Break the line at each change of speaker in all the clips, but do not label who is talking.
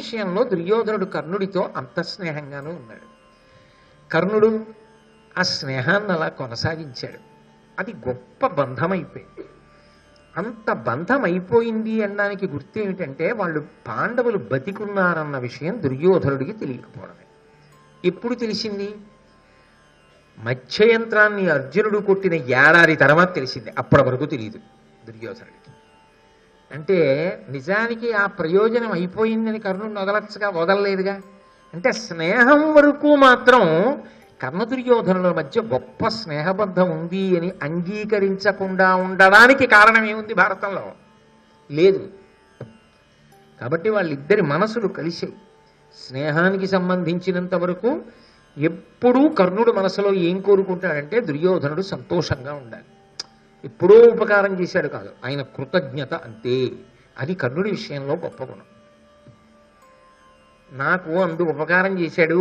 విషయంలో దుర్యోధనుడు కర్ణుడితో అంత స్నేహంగానూ ఉన్నాడు. కర్ణుడు ఆ స్నేహాన్ని అలా కొనసాగించాడు. అది గొప్ప బంధం అయిపోయింది. అంత బంధం అయిపోయింది అనడానికి గుర్తు ఏమిటంటే వాళ్ళు పాండవులు బతికున్నారన్న విషయం దుర్యోధనుడికి తెలియకపోవడమే. ఎప్పుడు తెలిసింది? మత్స్యయంత్రాన్ని అర్జునుడు కొట్టిన ఏడాది తర్వాత తెలిసింది. అప్పటి వరకు తెలియదు దుర్యోధనుడికి. అంటే నిజానికి ఆ ప్రయోజనం అయిపోయిందని కర్ణుడిని వదలలేదుగా. అంటే స్నేహం వరకు మాత్రం కర్ణ దుర్యోధనుల మధ్య గొప్ప స్నేహబద్ధం ఉంది అని అంగీకరించకుండా ఉండడానికి కారణం ఏముంది భారతంలో? లేదు. కాబట్టి వాళ్ళిద్దరి మనసులు కలిసాయి. స్నేహానికి సంబంధించినంత వరకు ఎప్పుడూ కర్ణుడు మనసులో ఏం కోరుకుంటాడంటే దుర్యోధనుడు సంతోషంగా ఉండాలి. ఎప్పుడో ఉపకారం చేశాడు కాదు, ఆయన కృతజ్ఞత అంతే. అది కర్ణుడి విషయంలో గొప్ప గుణం. నాకు ఉపకారం చేశాడు,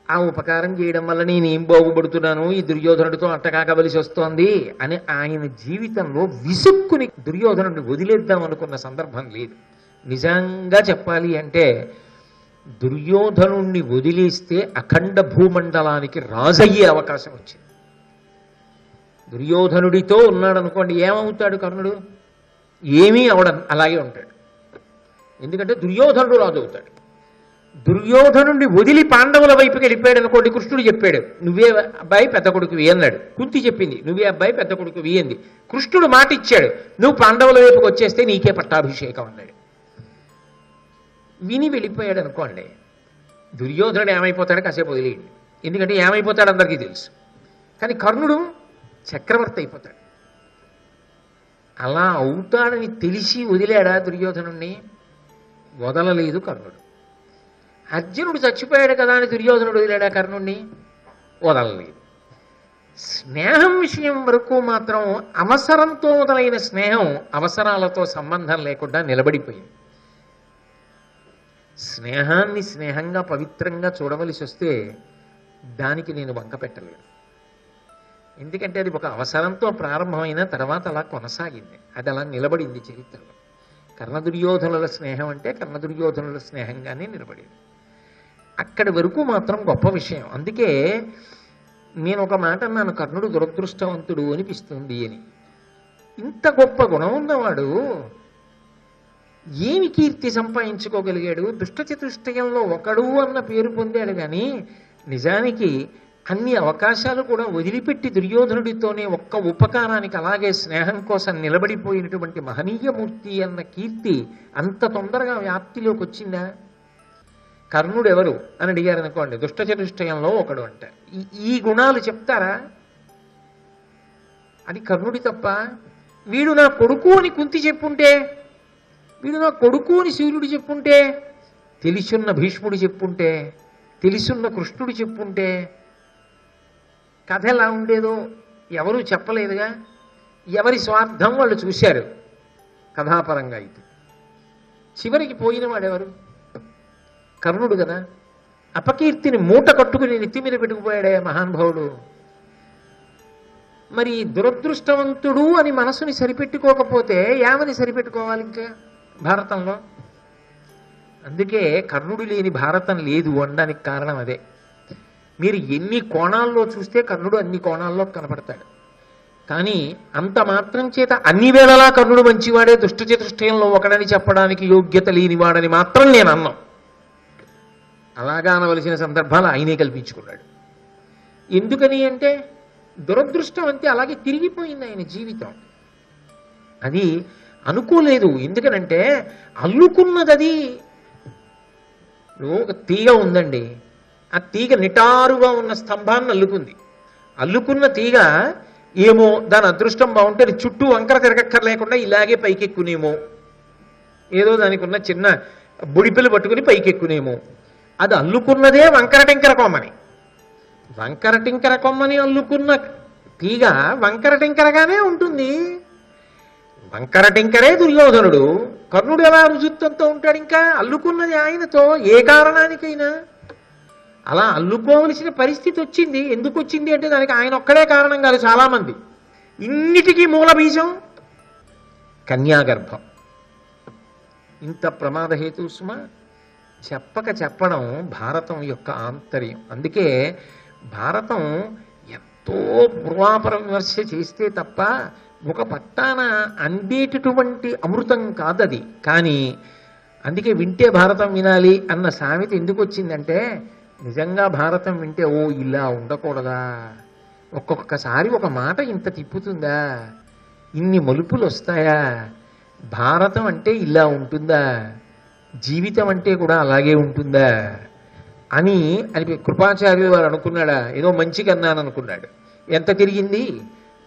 ఆ ఉపకారం చేయడం వల్ల నేనేం బాగుపడుతున్నాను, ఈ దుర్యోధనుడితో అట్టకాకవలసి వస్తోంది అని ఆయన జీవితంలో విసుక్కుని దుర్యోధనుడిని వదిలేద్దాం అనుకున్న సందర్భం లేదు. నిజంగా చెప్పాలి అంటే దుర్యోధనుణ్ణి వదిలేస్తే అఖండ భూమండలానికి రాజయ్యే అవకాశం వచ్చింది. దుర్యోధనుడితో ఉన్నాడు అనుకోండి, ఏమవుతాడు కర్ణుడు? ఏమీ అవడం, అలాగే ఉంటాడు. ఎందుకంటే దుర్యోధనుడు రాజు అవుతాడు. దుర్యోధనుడిని వదిలి పాండవుల వైపుకి వెళ్ళిపోయాడు అనుకోండి, కృష్ణుడు చెప్పాడు నువ్వే అబ్బాయి పెద్ద కొడుకువి అన్నాడు. కుంతి చెప్పింది నువ్వే అబ్బాయి పెద్ద కొడుకువి అంది. కృష్ణుడు మాట ఇచ్చాడు నువ్వు పాండవుల వైపుకి వచ్చేస్తే నీకే పట్టాభిషేకం అన్నాడు. విని వెళ్ళిపోయాడు అనుకోండి, దుర్యోధనుడు ఏమైపోతాడో కాసేపు వదిలేయండి. ఎందుకంటే ఏమైపోతాడు అందరికీ తెలుసు. కానీ కర్ణుడు చక్రవర్తి అయిపోతాడు. అలా అవుతాడని తెలిసి వదిలాడా దుర్యోధనుణ్ణి? వదలలేదు కర్ణుడు. అర్జునుడు చచ్చిపోయాడు కదా అని దుర్యోధనుడు వదిలాడా కర్ణుణ్ణి? వదలలేదు. స్నేహం విషయం వరకు మాత్రం అవసరంతో మొదలైన స్నేహం అవసరాలతో సంబంధం లేకుండా నిలబడిపోయింది. స్నేహాన్ని స్నేహంగా పవిత్రంగా చూడవలసి వస్తే దానికి నేను వంక పెట్టలేను. ఎందుకంటే అది ఒక అవసరంతో ప్రారంభమైన తర్వాత అలా కొనసాగింది, అది అలా నిలబడింది చరిత్రలో. కర్ణదుర్యోధనుల స్నేహం అంటే కర్ణదుర్యోధనుల స్నేహంగానే నిలబడింది. అక్కడి వరకు మాత్రం గొప్ప విషయం. అందుకే నేను ఒక మాట అన్నాను, కర్ణుడు దురదృష్టవంతుడు అనిపిస్తుంది అని. ఇంత గొప్ప గుణం ఉన్నవాడు ఏమి కీర్తి సంపాదించుకోగలిగాడు? దుష్టచతుష్టయంలో ఒకడు అన్న పేరు పొందాడు. కానీ నిజానికి అన్ని అవకాశాలు కూడా వదిలిపెట్టి దుర్యోధనుడితోనే ఒక్క ఉపకారానికి అలాగే స్నేహం కోసం నిలబడిపోయినటువంటి మహనీయమూర్తి అన్న కీర్తి అంత తొందరగా వ్యాప్తిలోకి వచ్చిందా? కర్ణుడు ఎవరు అని అడిగారు అనుకోండి, దుష్టచతుష్టయంలో ఒకడు అంటారు. ఈ గుణాలు చెప్తారా? అది కర్ణుడి తప్ప? వీడు నా కొడుకు అని కుంతి చెప్పుంటే, వీడు నా కొడుకు అని సూర్యుడు చెప్పుంటే, తెలిసున్న భీష్ముడు చెప్పుంటే, తెలిసున్న కృష్ణుడు చెప్పుంటే కథ ఎలా ఉండేదో ఎవరూ చెప్పలేదుగా. ఎవరి స్వార్థం వాళ్ళు చూశారు కథాపరంగా. అయితే చివరికి పోయిన వాడెవరు? కర్ణుడు కదా. అపకీర్తిని మూట కట్టుకుని నెత్తి మీద పెట్టుకుపోయాడే మహానుభావుడు. మరి దురదృష్టవంతుడు అని మనసుని సరిపెట్టుకోకపోతే ఏమని సరిపెట్టుకోవాలి ఇంకా భారతంలో? అందుకే కర్ణుడు లేని భారతం లేదు అనడానికి కారణం అదే. మీరు ఎన్ని కోణాల్లో చూస్తే కర్ణుడు అన్ని కోణాల్లో కనపడతాడు. కానీ అంత మాత్రం చేత అన్ని వేళలా కర్ణుడు మంచివాడే, దుష్టచతుష్టయంలో ఒకడని చెప్పడానికి యోగ్యత లేనివాడని మాత్రం నేను అన్నాం. అలాగా అనవలసిన సందర్భాలు ఆయనే కల్పించుకున్నాడు. ఎందుకని అంటే దురదృష్టం అంతే, అలాగే తిరిగిపోయింది ఆయన జీవితం. అది అనుకోలేదు. ఎందుకనంటే అల్లుకున్నది అది. ఒక తీగ ఉందండి, ఆ తీగ నిటారుగా ఉన్న స్తంభాన్ని అల్లుకుంది. అల్లుకున్న తీగ ఏమో దాని అదృష్టం బాగుంటే అది చుట్టూ వంకర తిరగక్కర్లేకుండా ఇలాగే పైకెక్కునేమో, ఏదో దానికి ఉన్న చిన్న బుడిపిల్లు పట్టుకుని పైకెక్కునేమో. అది అల్లుకున్నదే వంకర టింకర కొమ్మని. వంకర టింకర కొమ్మని అల్లుకున్న తీగ వంకర టింకరగానే ఉంటుంది. వంకర టింకరే దుర్యోధనుడు. కర్ణుడు ఎలా రుజుత్వంతో ఉంటాడు? ఇంకా అల్లుకున్నది ఆయనతో ఏ కారణానికైనా. అలా అల్లుకోవలసిన పరిస్థితి వచ్చింది. ఎందుకు వచ్చింది అంటే దానికి ఆయన ఒక్కడే కారణం కాదు, చాలామంది. ఇన్నిటికీ మూల బీజం కన్యాగర్భం. ఇంత ప్రమాదహేతు సుమ. చెప్పడం భారతం యొక్క ఆంతర్యం. అందుకే భారతం ఎంతో పూర్వాపర విమర్శ చేస్తే తప్ప ఒక పట్టాన అందేటటువంటి అమృతం కాదది. కానీ అందుకే వింటే భారతం వినాలి అన్న సామెత ఎందుకు వచ్చిందంటే, నిజంగా భారతం వింటే ఓ ఇలా ఉండకూడదా, ఒక్కొక్కసారి ఒక మాట ఇంత తిప్పుతుందా, ఇన్ని మలుపులు వస్తాయా, భారతం అంటే ఇలా ఉంటుందా, జీవితం అంటే కూడా అలాగే ఉంటుందా అని కృపాచార్యులు వారు అనుకున్నాడా? ఏదో మంచిగా అన్నాను అనుకున్నాడు. ఎంత తిరిగింది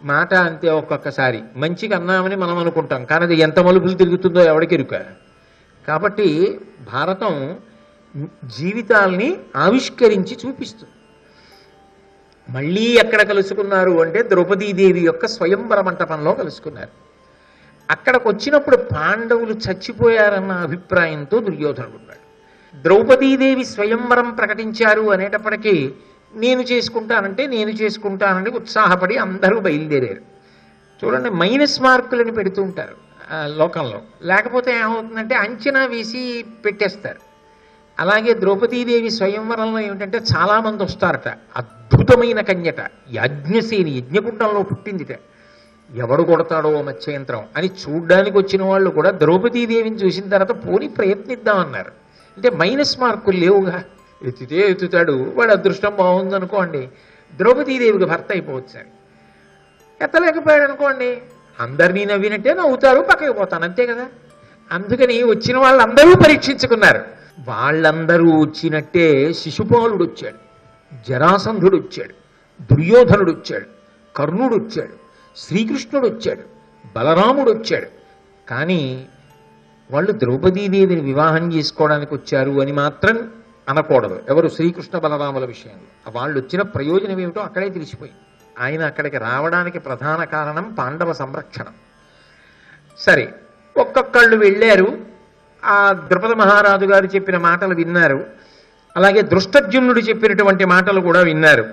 మాట అంతే. ఒక్కొక్కసారి మంచిగా అన్నామని మనం అనుకుంటాం, కానీ అది ఎంత మలుపులు తిరుగుతుందో ఎవడికెరుక. కాబట్టి భారతం జీవితాల్ని ఆవిష్కరించి చూపిస్తుంది. మళ్ళీ ఎక్కడ కలుసుకున్నారు అంటే ద్రౌపదీదేవి యొక్క స్వయంవర మంటపంలో కలుసుకున్నారు. అక్కడికి వచ్చినప్పుడు పాండవులు చచ్చిపోయారన్న అభిప్రాయంతో దుర్యోధనుడు ఉన్నాడు. ద్రౌపదీదేవి స్వయంవరం ప్రకటించారు అనేటప్పటికీ నేను చేసుకుంటానంటే ఉత్సాహపడి అందరూ బయలుదేరారు. చూడండి, మైనస్ మార్కులని పెడుతూ ఉంటారు లోకంలో. లేకపోతే ఏమవుతుందంటే అంచనా వేసి పెట్టేస్తారు. అలాగే ద్రౌపదీదేవి స్వయంవరంలో ఏమిటంటే చాలామంది వస్తారట. అద్భుతమైన కన్యట, యాజ్ఞసేని, యజ్ఞకుండంలో పుట్టిందిట. ఎవడు కొడతాడో మత్స్యయంత్రం అని చూడ్డానికి వచ్చిన వాళ్ళు కూడా ద్రౌపదీదేవిని చూసిన తర్వాత పోనీ ప్రయత్నిద్దామన్నారు. అంటే మైనస్ మార్కులు లేవుగా, ఎత్తితే ఎత్తుతాడు, వాడు అదృష్టం బాగుందనుకోండి ద్రౌపదీదేవికి భర్త అయిపోవచ్చు. ఎత్తలేకపోయాడు అనుకోండి అందరినీ నవ్వినట్టే నవ్వుతారు, పక్కకి పోతాను, అంతే కదా. అందుకని వచ్చిన వాళ్ళందరూ పరీక్షించుకున్నారు. వాళ్ళందరూ వచ్చినట్టే శిశుపాలుడు వచ్చాడు, జరాసంధుడు వచ్చాడు, దుర్యోధనుడు వచ్చాడు, కర్ణుడు వచ్చాడు, శ్రీకృష్ణుడు వచ్చాడు, బలరాముడు వచ్చాడు. కానీ వాళ్ళు ద్రౌపదీదేవిని వివాహం చేసుకోవడానికి వచ్చారు అని మాత్రం అనకూడదు ఎవరు శ్రీకృష్ణ బలరాముల విషయంలో. వాళ్ళు వచ్చిన ప్రయోజనం ఏమిటో అక్కడే తెలిసిపోయింది. ఆయన అక్కడికి రావడానికి ప్రధాన కారణం పాండవ సంరక్షణ. సరే, ఒక్కొక్కళ్ళు వెళ్ళారు. ఆ ద్రుపద మహారాజు గారు చెప్పిన మాటలు విన్నారు. అలాగే దృష్టద్యుమ్నుడు చెప్పినటువంటి మాటలు కూడా విన్నారు.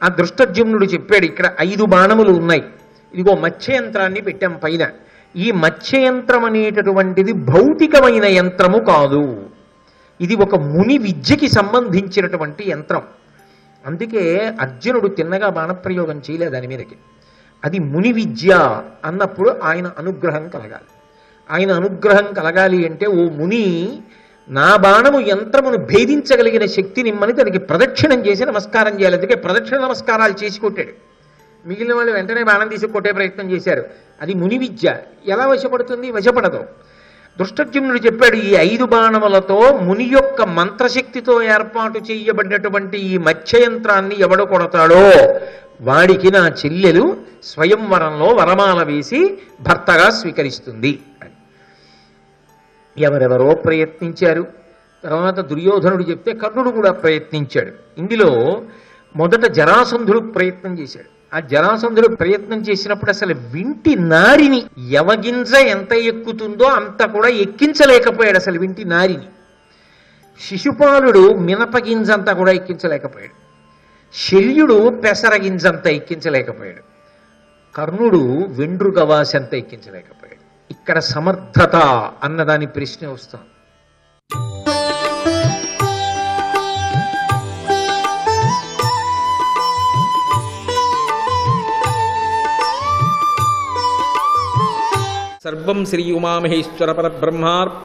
ఆ దృష్టద్యుమ్నుడు చెప్పాడు, ఇక్కడ 5 బాణములు ఉన్నాయి, ఇదిగో మత్స్యయంత్రాన్ని పెట్టాం పైన. ఈ మత్స్యయంత్రం అనేటటువంటిది భౌతికమైన యంత్రము కాదు, ఇది ఒక ముని విద్యకి సంబంధించినటువంటి యంత్రం. అందుకే అర్జునుడు తిన్నగా బాణప్రయోగం చేయలేదు దాని మీదకి. అది ముని విద్య అన్నప్పుడు ఆయన అనుగ్రహం కలగాలి. ఆయన అనుగ్రహం కలగాలి అంటే, ఓ ముని నా బాణము యంత్రమును భేదించగలిగిన శక్తి నిమ్మని దానికి ప్రదక్షిణం చేసి నమస్కారం చేయాలి. అందుకే ప్రదక్షిణ నమస్కారాలు చేసి కొట్టాడు. మిగిలిన వాళ్ళు వెంటనే బాణం తీసి కొట్టే ప్రయత్నం చేశారు. అది ముని విద్య. ఎలా వశపడుతుంది? వశపడదు. దృష్టద్యుమ్నుడు చెప్పాడు, ఈ 5 బాణములతో ముని యొక్క మంత్రశక్తితో ఏర్పాటు చేయబడినటువంటి ఈ మత్స్యయంత్రాన్ని ఎవడు కొడతాడో వాడికి నా చెల్లెలు స్వయంవరంలో వరమాల వేసి భర్తగా స్వీకరిస్తుంది అని. ఎవరెవరో ప్రయత్నించారు. తర్వాత దుర్యోధనుడు చెప్తే కర్ణుడు కూడా ప్రయత్నించాడు. ఇందులో మొదట జరాసంధుడు ప్రయత్నం చేశాడు. ఆ జరాసంధుడు ప్రయత్నం చేసినప్పుడు అసలు వింటి నారిని యవగింజ ఎంత ఎక్కుతుందో అంత కూడా ఎక్కించలేకపోయాడు. అసలు వింటి నారిని. శిశుపాలుడు మినపగింజంతా కూడా ఎక్కించలేకపోయాడు. శల్యుడు పెసరగింజంతా ఎక్కించలేకపోయాడు. కర్ణుడు వెండ్రు గవాసంత ఎక్కించలేకపోయాడు. ఇక్కడ సమర్థత అన్నదాని ప్రశ్న వస్తుంది.
సర్వం శ్రీ ఉమామహేశ్వర పరబ్రహ్మార్పణమస్తు.